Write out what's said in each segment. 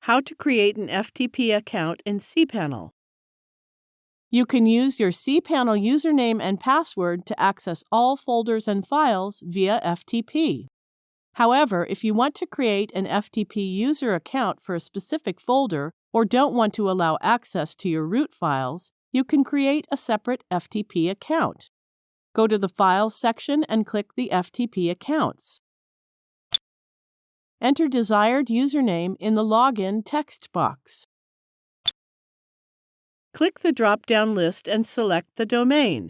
How to create an FTP account in cPanel. You can use your cPanel username and password to access all folders and files via FTP. However, if you want to create an FTP user account for a specific folder or don't want to allow access to your root files, you can create a separate FTP account. Go to the Files section and click the FTP accounts. Enter desired username in the Login text box. Click the drop-down list and select the domain.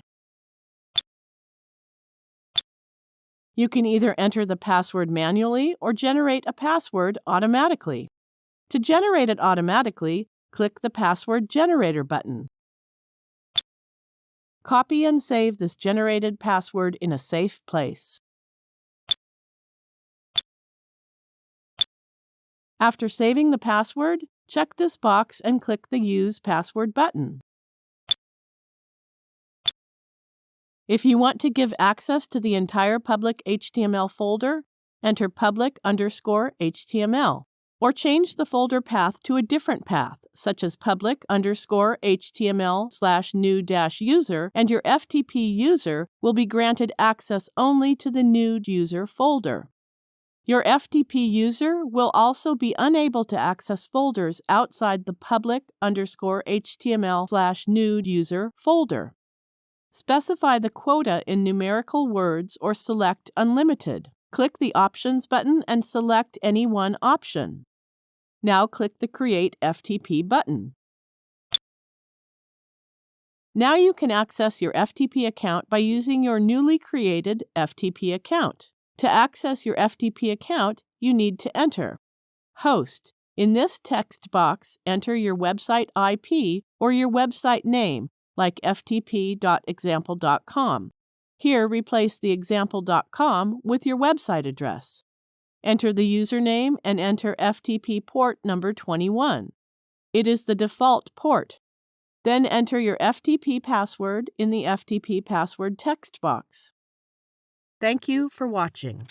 You can either enter the password manually or generate a password automatically. To generate it automatically, click the Password Generator button. Copy and save this generated password in a safe place. After saving the password, check this box and click the Use Password button. If you want to give access to the entire public HTML folder, enter public_HTML, or change the folder path to a different path, such as public_HTML/new-user, and your FTP user will be granted access only to the new user folder. Your FTP user will also be unable to access folders outside the public_HTML/new-user folder. Specify the quota in numerical words or select Unlimited. Click the Options button and select any one option. Now click the Create FTP button. Now you can access your FTP account by using your newly created FTP account. To access your FTP account, you need to enter host. In this text box, enter your website IP or your website name, like ftp.example.com. Here, replace the example.com with your website address. Enter the username and enter FTP port number 21. It is the default port. Then enter your FTP password in the FTP password text box. Thank you for watching.